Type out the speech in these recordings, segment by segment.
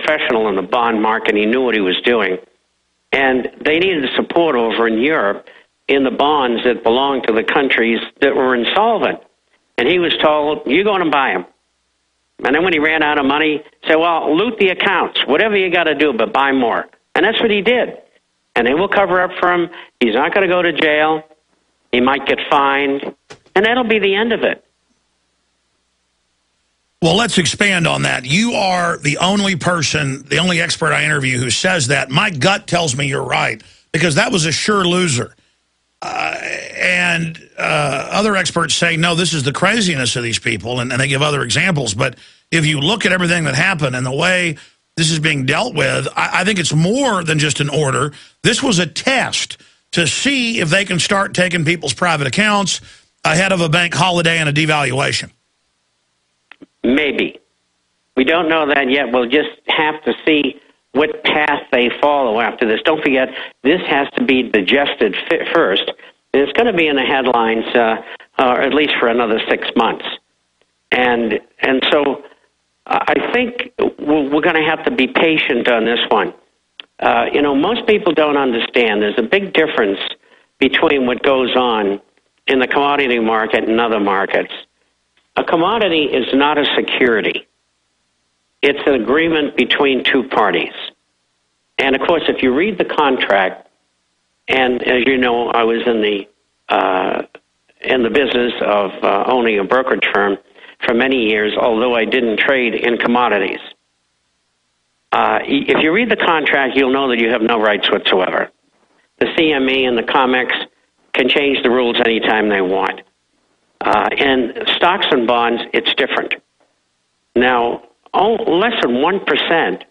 professional in the bond market. He knew what he was doing. And they needed support over in Europe in the bonds that belonged to the countries that were insolvent. And he was told, you go and buy them. And then when he ran out of money, he said, well, loot the accounts, whatever you got to do, but buy more. And that's what he did. And they will cover up for him. He's not going to go to jail. He might get fined. And that'll be the end of it. Well, let's expand on that. You are the only person, the only expert I interview who says that. My gut tells me you're right, because that was a sure loser. And other experts say, no, this is the craziness of these people, and they give other examples. But if you look at everything that happened and the way this is being dealt with, I think it's more than just an order. This was a test to see if they can start taking people's private accounts ahead of a bank holiday and a devaluation. Maybe. We don't know that yet. We'll just have to see what path they follow after this. Don't forget, this has to be digested first. It's going to be in the headlines, or at least for another 6 months. And so I think we're going to have to be patient on this one. Most people don't understand. There's a big difference between what goes on in the commodity market and other markets. A commodity is not a security. It's an agreement between two parties. And, of course, if you read the contract, and as you know, I was in the business of owning a brokerage firm for many years, although I didn't trade in commodities. If you read the contract, you'll know that you have no rights whatsoever. The CME and the COMEX can change the rules anytime they want. And stocks and bonds, it's different. Now, less than 1%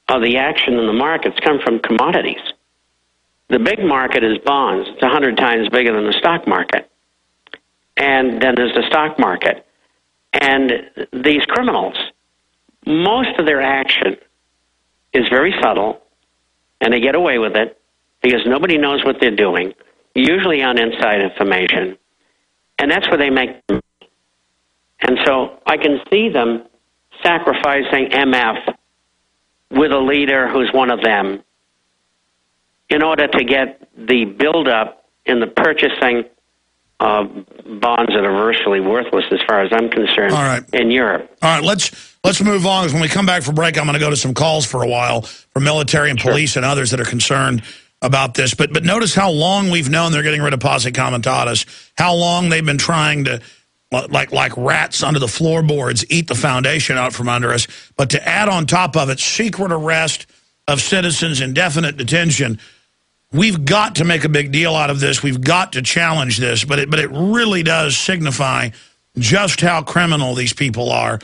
of the action in the markets come from commodities. The big market is bonds. It's 100 times bigger than the stock market. And then there's the stock market. And these criminals, most of their action is very subtle, and they get away with it because nobody knows what they're doing, usually on inside information. And that's where they make money. And so I can see them sacrificing MF with a leader who's one of them in order to get the buildup in the purchasing of bonds that are virtually worthless as far as I'm concerned. All right. In Europe. All right, let's move on, because when we come back from break, I'm going to go to some calls for a while from military and police and others that are concerned about this. But notice how long we've known they're getting rid of Posse Comitatus, how long they've been trying to, like rats under the floorboards, eat the foundation out from under us. But to add on top of it, secret arrest of citizens, indefinite detention, we've got to make a big deal out of this. We've got to challenge this. But it really does signify just how criminal these people are.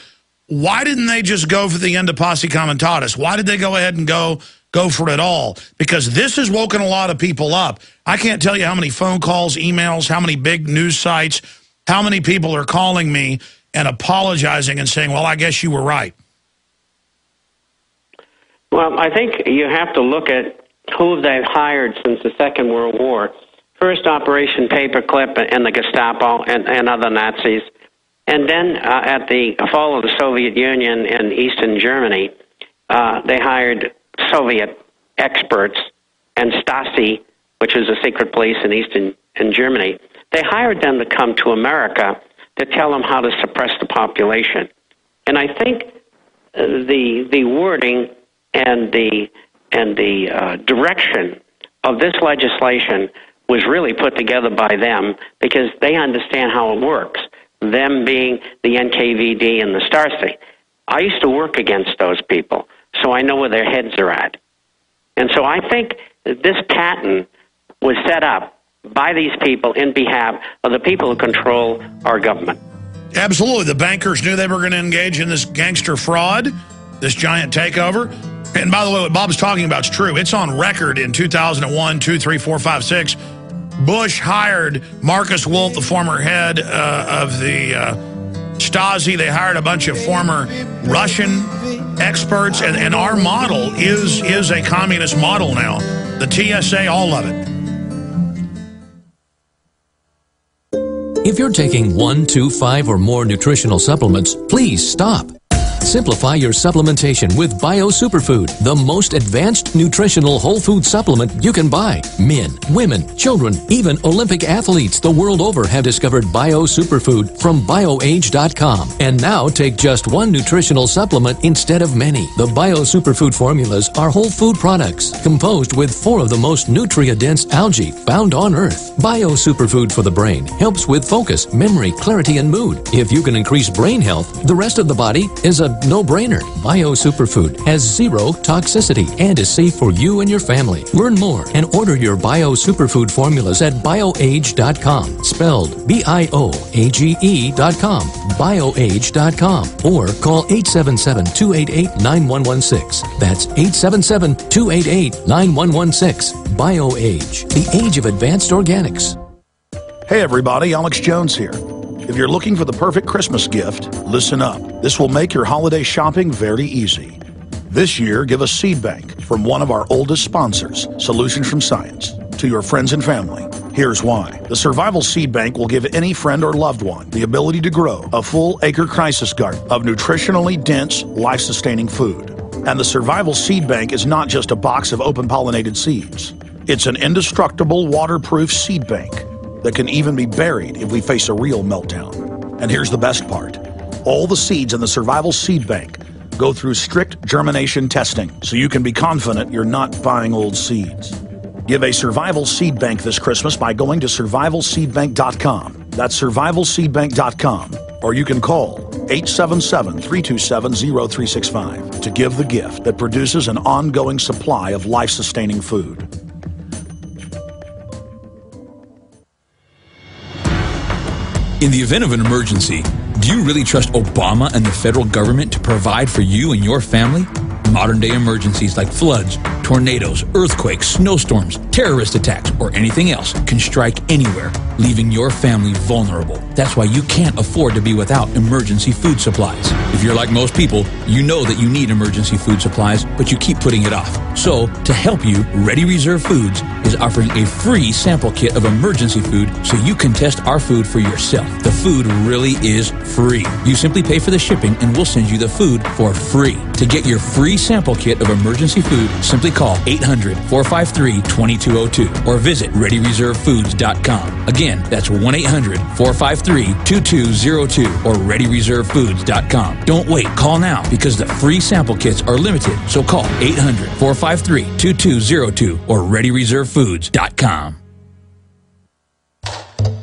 Why didn't they just go for the end of Posse Comitatus? Why did they go ahead and go for it all? Because this has woken a lot of people up. I can't tell you how many phone calls, emails, how many big news sites, how many people are calling me and apologizing and saying, well, I guess you were right. Well, I think you have to look at who they've hired since the Second World War. First, Operation Paperclip and the Gestapo and other Nazis. And then at the fall of the Soviet Union in Eastern Germany, they hired Soviet experts and Stasi, which is a secret police in Germany. They hired them to come to America to tell them how to suppress the population. And I think the wording and the direction of this legislation was really put together by them because they understand how it works, them being the NKVD and the Stasi. I used to work against those people, so I know where their heads are at. And so I think that this patent was set up by these people in behalf of the people who control our government. Absolutely. The bankers knew they were going to engage in this gangster fraud, this giant takeover. And by the way, what Bob's talking about is true. It's on record in 2001, 2, 3, 4, 5, 6. Bush hired Marcus Wolf, the former head of the Stasi. They hired a bunch of former Russian experts. And our model is a communist model now. The TSA, all of it. If you're taking 1, 2, 5, or more nutritional supplements, please stop. Simplify your supplementation with Bio Superfood, the most advanced nutritional whole food supplement you can buy. Men, women, children, even Olympic athletes the world over have discovered Bio Superfood from BioAge.com. And now take just one nutritional supplement instead of many. The Bio Superfood formulas are whole food products composed with 4 of the most nutrient-dense algae found on Earth. Bio Superfood for the brain helps with focus, memory, clarity, and mood. If you can increase brain health, the rest of the body is a no-brainer. Bio Superfood has 0 toxicity and is safe for you and your family. Learn more and order your Bio Superfood formulas at BioAge.com, spelled BIOAGE.com, BioAge.com, or call 877-288-9116. That's 877-288-9116. BioAge, the age of advanced organics. Hey everybody, Alex Jones here. If you're looking for the perfect Christmas gift, listen up. This will make your holiday shopping very easy. This year, give a seed bank from one of our oldest sponsors, Solutions from Science, to your friends and family. Here's why. The Survival Seed Bank will give any friend or loved one the ability to grow a full acre crisis garden of nutritionally dense, life-sustaining food. And the Survival Seed Bank is not just a box of open-pollinated seeds. It's an indestructible, waterproof seed bank that can even be buried if we face a real meltdown. And here's the best part. All the seeds in the Survival Seed Bank go through strict germination testing, so you can be confident you're not buying old seeds. Give a Survival Seed Bank this Christmas by going to survivalseedbank.com. That's survivalseedbank.com. Or you can call 877-327-0365 to give the gift that produces an ongoing supply of life-sustaining food. In the event of an emergency, do you really trust Obama and the federal government to provide for you and your family? Modern-day emergencies like floods, tornadoes, earthquakes, snowstorms, terrorist attacks, or anything else can strike anywhere, leaving your family vulnerable. That's why you can't afford to be without emergency food supplies. If you're like most people, you know that you need emergency food supplies, but you keep putting it off. So, to help you, Ready Reserve Foods is offering a free sample kit of emergency food so you can test our food for yourself. The food really is free. You simply pay for the shipping and we'll send you the food for free. To get your free sample kit of emergency food, simply call 800-453-2202 or visit ReadyReserveFoods.com. Again, that's 1-800-453-2202 or ReadyReserveFoods.com. Don't wait. Call now because the free sample kits are limited. So call 800-453-2202 or ReadyReserveFoods.com.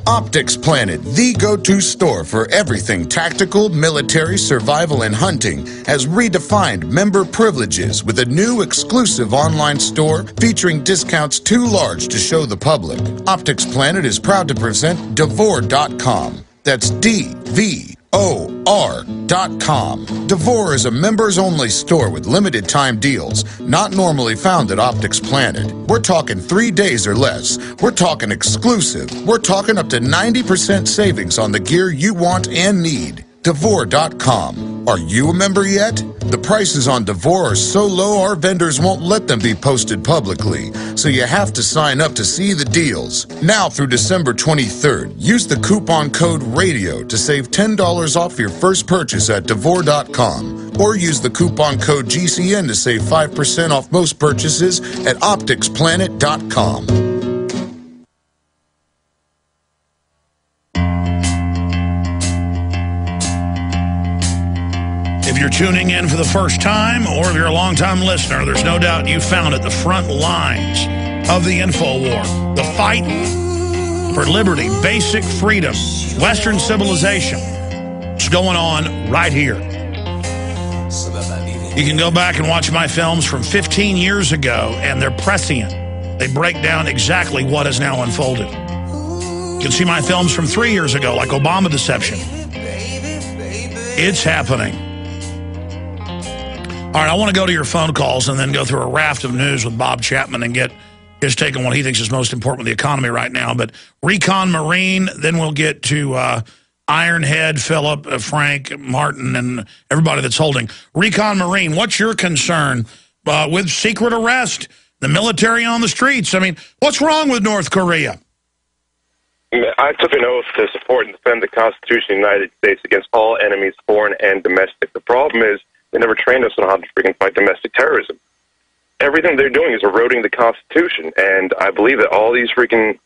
Optics Planet, the go-to store for everything tactical, military, survival, and hunting, has redefined member privileges with a new exclusive online store featuring discounts too large to show the public. Optics Planet is proud to present Devore.com. That's DVOR.com. Devore is a members-only store with limited-time deals, not normally found at Optics Planet. We're talking 3 days or less. We're talking exclusive. We're talking up to 90% savings on the gear you want and need. Devore.com. Are you a member yet? The prices on Devore are so low our vendors won't let them be posted publicly, so you have to sign up to see the deals. Now through December 23rd, use the coupon code RADIO to save $10 off your first purchase at Devore.com, or use the coupon code GCN to save 5% off most purchases at OpticsPlanet.com. If you're tuning in for the first time, or if you're a longtime listener, there's no doubt you found at the front lines of the info war. The fight for liberty, basic freedom, Western civilization. It's going on right here. You can go back and watch my films from 15 years ago, and they're prescient. They break down exactly what has now unfolded. You can see my films from 3 years ago, like Obama Deception. It's happening. All right, I want to go to your phone calls and then go through a raft of news with Bob Chapman and get his take on what he thinks is most important with the economy right now. But Recon Marine, then we'll get to Ironhead, Philip, Frank, Martin, and everybody that's holding. Recon Marine, what's your concern with secret arrest, the military on the streets? I mean, what's wrong with North Korea? I took an oath to support and defend the Constitution of the United States against all enemies, foreign and domestic. The problem is They never trained us on how to freaking fight domestic terrorism. Everything they're doing is eroding the Constitution, and I believe that all these freaking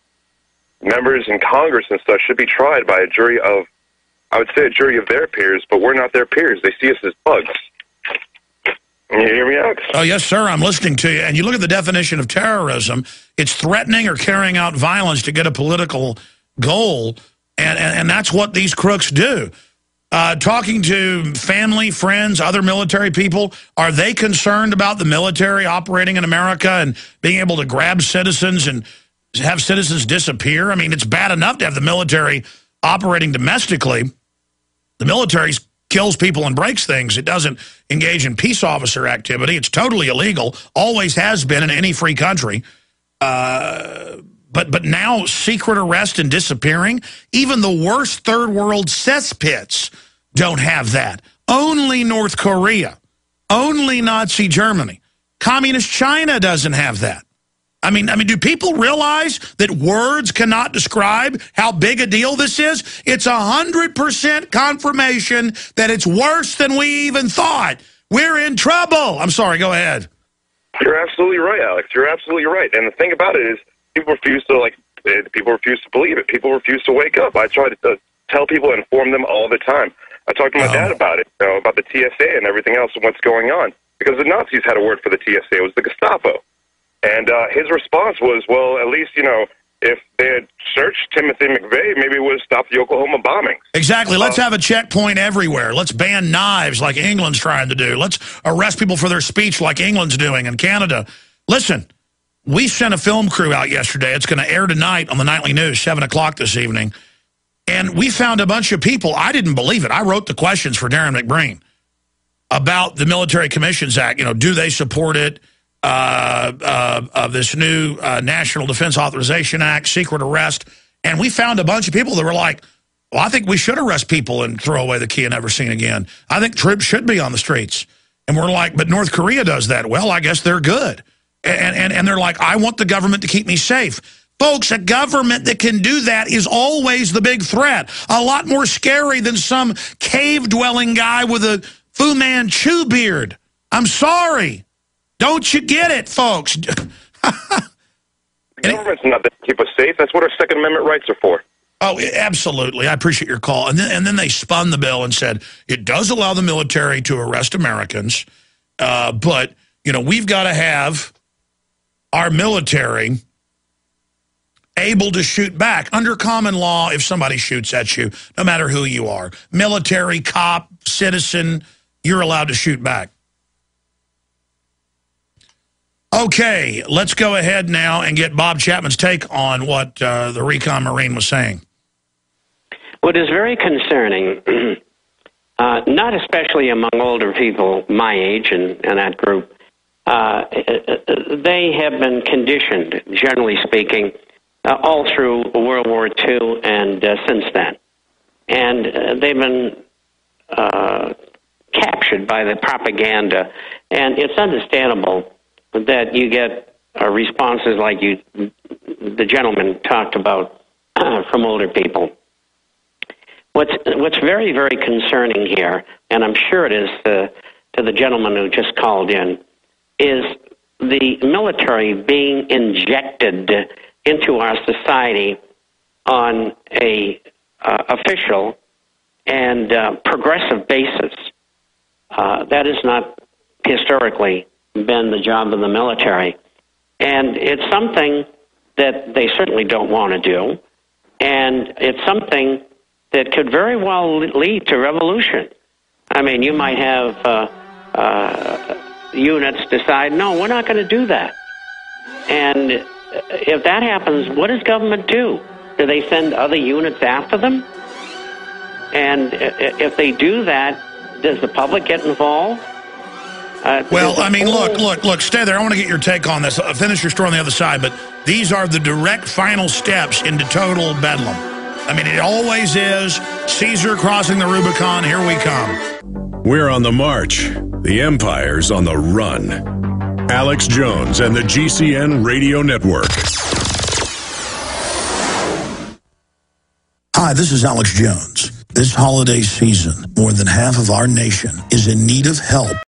members in Congress and stuff should be tried by a jury of, I would say a jury of their peers, but we're not their peers. They see us as bugs. Can you hear me, Alex? Oh, yes, sir, I'm listening to you. And you look at the definition of terrorism, it's threatening or carrying out violence to get a political goal, and that's what these crooks do. Talking to family, friends, other military people, are they concerned about the military operating in America and being able to grab citizens and have citizens disappear? I mean, it's bad enough to have the military operating domestically. The military kills people and breaks things. It doesn't engage in peace officer activity. It's totally illegal, always has been in any free country. But now secret arrest and disappearing, even the worst third world cesspits don't have that. Only North Korea, only Nazi Germany. Communist China doesn't have that. I mean, do people realize that words cannot describe how big a deal this is? It's 100% confirmation that it's worse than we even thought. We're in trouble. I'm sorry, go ahead. You're absolutely right, Alex. You're absolutely right. And the thing about it is, people refuse to believe it. People refuse to wake up. I try to tell people and inform them all the time. I talked to my dad about it, about the TSA and everything else and what's going on. Because the Nazis had a word for the TSA. It was the Gestapo. And his response was, well, at least, if they had searched Timothy McVeigh, maybe it would have stopped the Oklahoma bombing. Exactly. Let's have a checkpoint everywhere. Let's ban knives like England's trying to do. Let's arrest people for their speech like England's doing in Canada. Listen, we sent a film crew out yesterday. It's going to air tonight on the Nightly News, 7 o'clock this evening. And we found a bunch of people. I didn't believe it. I wrote the questions for Darren McBreen about the Military Commissions Act. Do they support it? Of this new National Defense Authorization Act, secret arrest. And we found a bunch of people that were like, well, I think we should arrest people and throw away the key and never seen again. I think troops should be on the streets. And we're like, but North Korea does that. Well, I guess they're good. And they're like, I want the government to keep me safe. Folks, a government that can do that is always the big threat. A lot more scary than some cave-dwelling guy with a Fu Manchu beard. I'm sorry. Don't you get it, folks? The government's not there to keep us safe. That's what our Second Amendment rights are for. Oh, absolutely. I appreciate your call. And then they spun the bill and said, it does allow the military to arrest Americans, but, we've got to have our military able to shoot back. Under common law, if somebody shoots at you, no matter who you are, military, cop, citizen, you're allowed to shoot back. Okay, let's go ahead now and get Bob Chapman's take on what the Recon Marine was saying. What is very concerning, not especially among older people my age and that group, they have been conditioned, generally speaking, all through World War II and since then. And they've been captured by the propaganda, and it's understandable that you get responses like the gentleman talked about from older people. What's very, very concerning here, and I'm sure it is to the gentleman who just called in, is the military being injected into our society on a official and progressive basis. That is not historically been the job of the military. And it's something that they certainly don't want to do. And it's something that could very well lead to revolution. I mean, you might have units decide, no, we're not going to do that. And if that happens, what does government do? Do they send other units after them? And if they do that, does the public get involved? Well, I mean, look, stay there. I want to get your take on this. I'll finish your story on the other side, but these are the direct final steps into total bedlam. I mean, it always is. Caesar crossing the Rubicon, here we come. We're on the march. The Empire's on the run. Alex Jones and the GCN Radio Network. Hi, this is Alex Jones. This holiday season, more than half of our nation is in need of help